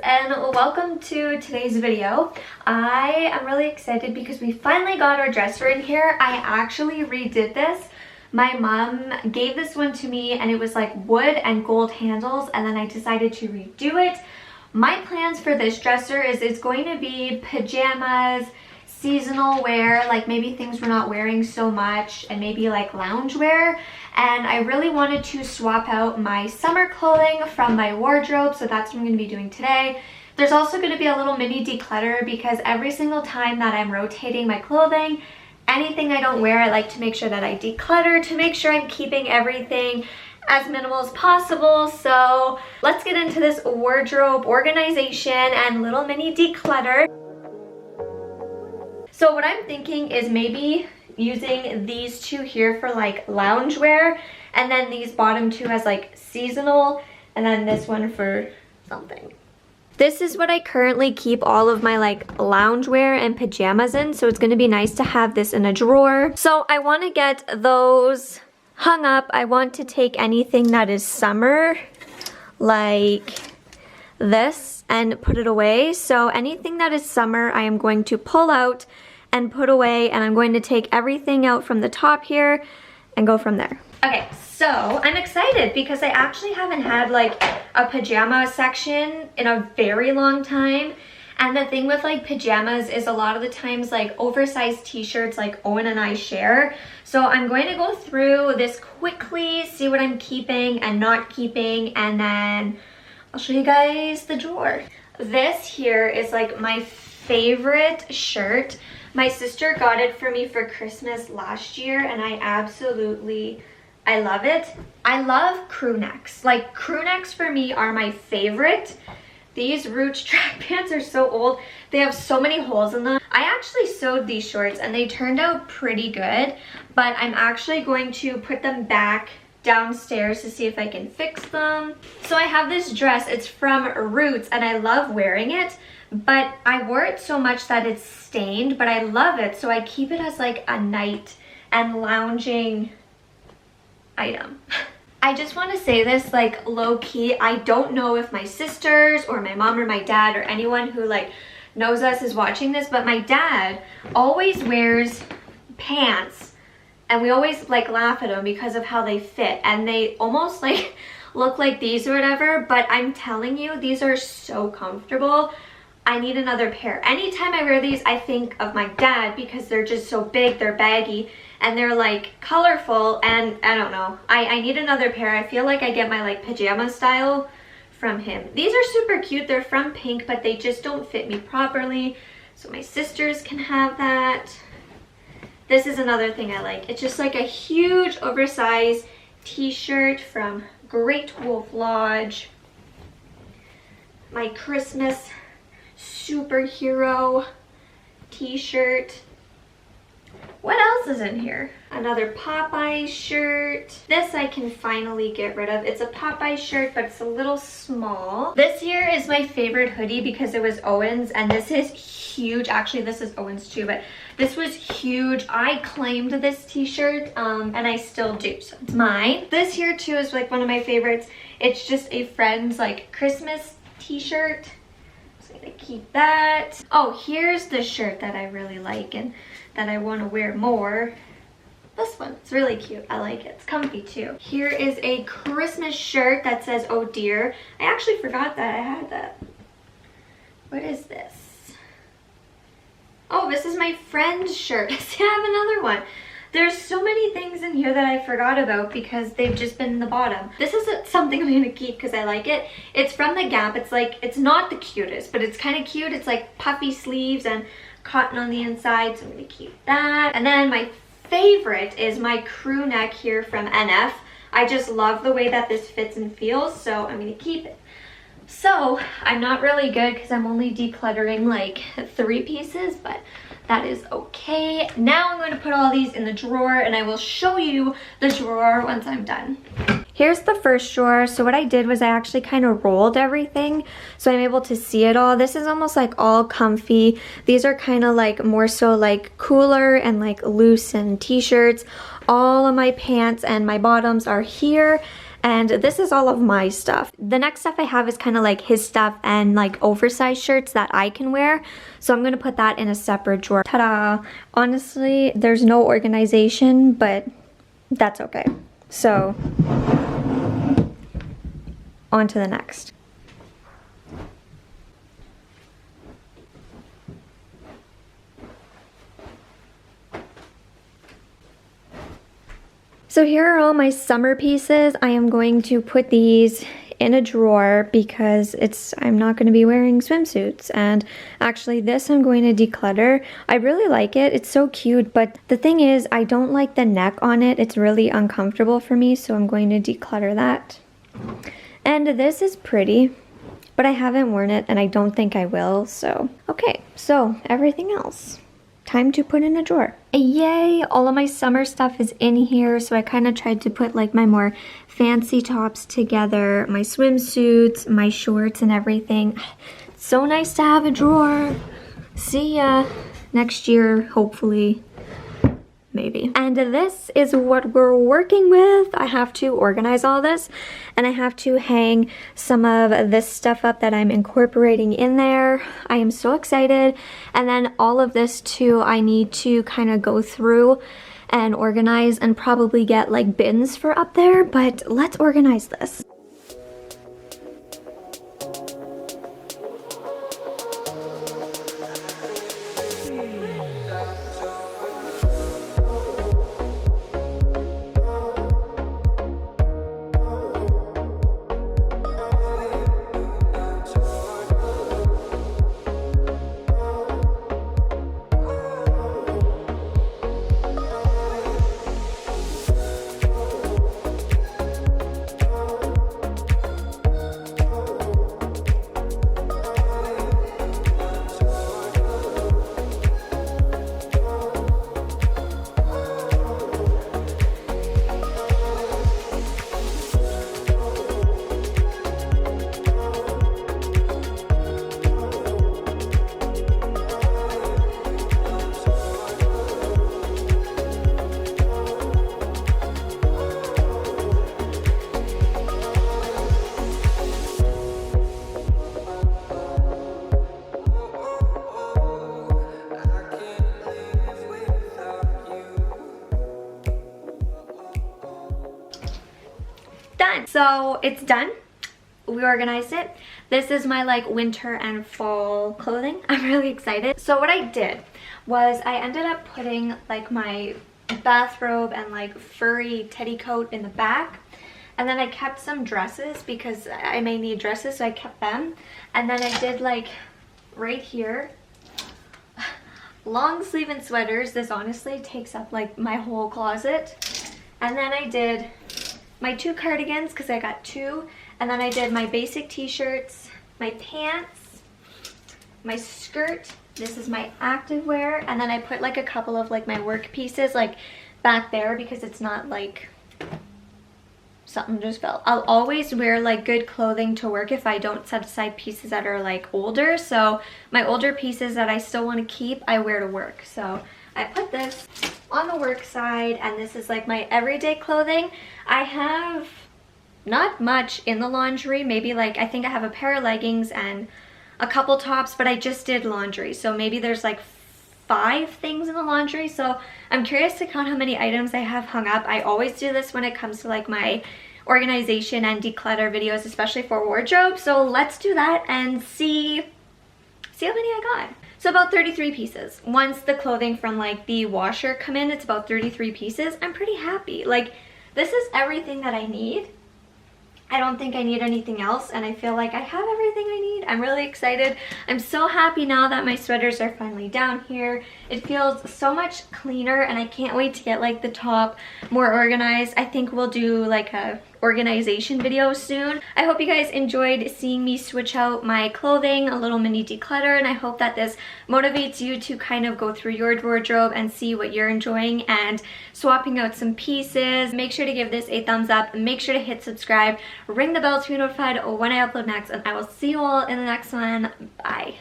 and welcome to today's video. I am really excited because we finally got our dresser in here. I actually redid this. My mom gave this one to me and it was like wood and gold handles, and then I decided to redo it. My plans for this dresser is it's going to be pajamas, seasonal wear, like maybe things we're not wearing so much, and maybe like lounge wear. And I really wanted to swap out my summer clothing from my wardrobe, so that's what I'm going to be doing today. There's also going to be a little mini declutter because every single time that I'm rotating my clothing, anything I don't wear, I like to make sure that I declutter to make sure I'm keeping everything as minimal as possible. So let's get into this wardrobe organization and little mini declutter. So what I'm thinking is maybe using these two here for like loungewear, and then these bottom two as like seasonal, and then this one for something. This is what I currently keep all of my like loungewear and pajamas in, so it's going to be nice to have this in a drawer. So I want to get those hung up. I want to take anything that is summer, like this, and put it away. So anything that is summer I am going to pull out and put away, and I'm going to take everything out from the top here and go from there. Okay, so I'm excited because I actually haven't had like a pajama section in a very long time. And the thing with like pajamas is a lot of the times like oversized t-shirts like Owen and I share. So I'm going to go through this quickly, see what I'm keeping and not keeping, and then I'll show you guys the drawer. This here is like my favorite shirt. My sister got it for me for Christmas last year, and I love it. I love crew necks. Like, crew necks for me are my favorite. These Roots track pants are so old. They have so many holes in them. I actually sewed these shorts and they turned out pretty good, but I'm actually going to put them back downstairs to see if I can fix them. So I have this dress. It's from Roots and I love wearing it, but I wore it so much that it's stained, but I love it, so I keep it as like a night and lounging item. I just want to say this like low-key. I don't know if my sisters or my mom or my dad or anyone who like knows us is watching this, but my dad always wears pants and we always like laugh at them because of how they fit, and they almost like look like these or whatever, but I'm telling you, these are so comfortable. I need another pair. Anytime I wear these, I think of my dad because they're just so big, they're baggy, and they're like colorful, and I don't know. I need another pair. I feel like I get my like pajama style from him. These are super cute. They're from Pink, but they just don't fit me properly. So my sisters can have that. This is another thing I like. It's just like a huge oversized t-shirt from Great Wolf Lodge. My Christmas superhero t-shirt. What else is in here? Another Popeye shirt. This I can finally get rid of. It's a Popeye shirt, but it's a little small. This here is my favorite hoodie because it was Owen's, and this is huge. Actually, this is Owen's too, but this was huge. I claimed this t-shirt, and I still do, so it's mine. This here too is like one of my favorites. It's just a friend's like Christmas t-shirt. I'm gonna keep that. Oh, here's the shirt that I really like and that I want to wear more. This one, it's really cute. I like it. It's comfy too. Here is a Christmas shirt that says "Oh dear." I actually forgot that I had that. What is this? Oh, this is my friend's shirt. See, I have another one. There's so many things in here that I forgot about because they've just been in the bottom. This is something I'm gonna keep because I like it. It's from the Gap. It's like, it's not the cutest, but it's kind of cute. It's like puffy sleeves and cotton on the inside, so I'm gonna keep that. And then my favorite is my crew neck here from NF. I just love the way that this fits and feels, so I'm gonna keep it. So I'm not really good because I'm only decluttering like 3 pieces, but that is okay. Now I'm going to put all these in the drawer and I will show you the drawer once I'm done. Here's the first drawer. So what I did was I actually kind of rolled everything so I'm able to see it all. This is almost like all comfy. These are kind of like more so like cooler and like loose and t-shirts. All of my pants and my bottoms are here. And this is all of my stuff. The next stuff I have is kind of like his stuff and like oversized shirts that I can wear. So I'm gonna put that in a separate drawer. Ta-da! Honestly, there's no organization, but that's okay. So, on to the next. So here are all my summer pieces. I am going to put these in a drawer because I'm not going to be wearing swimsuits. And actually this I'm going to declutter. I really like it. It's so cute, but the thing is I don't like the neck on it. It's really uncomfortable for me, so I'm going to declutter that. And this is pretty, but I haven't worn it and I don't think I will, so. Okay, so everything else. Time to put in a drawer. Yay! All of my summer stuff is in here, so I kind of tried to put like my more fancy tops together, my swimsuits, my shorts and everything. It's so nice to have a drawer. See ya next year, hopefully. Maybe. And this is what we're working with. I have to organize all this and I have to hang some of this stuff up that I'm incorporating in there. I am so excited. And then all of this too, I need to kind of go through and organize and probably get like bins for up there, but let's organize this. Done. So it's done. We organized it. This is my like winter and fall clothing. I'm really excited. So what I did was I ended up putting like my bathrobe and like furry teddy coat in the back. And then I kept some dresses because I may need dresses, so I kept them. And then I did like right here, long sleeve and sweaters. This honestly takes up like my whole closet. And then I did my 2 cardigans because I got 2, and then I did my basic t-shirts, my pants, my skirt. This is my activewear, and then I put like a couple of like my work pieces like back there because it's not like something just fell. I'll always wear like good clothing to work if I don't set aside pieces that are like older. So my older pieces that I still want to keep, I wear to work. So I put this on the work side, and this is like my everyday clothing. I have not much in the laundry, maybe like I think I have a pair of leggings and a couple tops, but I just did laundry, so maybe there's like 5 things in the laundry. So I'm curious to count how many items I have hung up. I always do this when it comes to like my organization and declutter videos, especially for wardrobe. So let's do that and see how many I got. So about 33 pieces. Once the clothing from like the washer come in, it's about 33 pieces. I'm pretty happy. Like, this is everything that I need. I don't think I need anything else, and I feel like I have everything I need. I'm really excited. I'm so happy now that my sweaters are finally down here. It feels so much cleaner, and I can't wait to get like the top more organized. I think we'll do like a organization video soon. I hope you guys enjoyed seeing me switch out my clothing, a little mini declutter, and I hope that this motivates you to kind of go through your wardrobe and see what you're enjoying and swapping out some pieces. Make sure to give this a thumbs up, make sure to hit subscribe, ring the bell to be notified when I upload next, and I will see you all in the next one. Bye.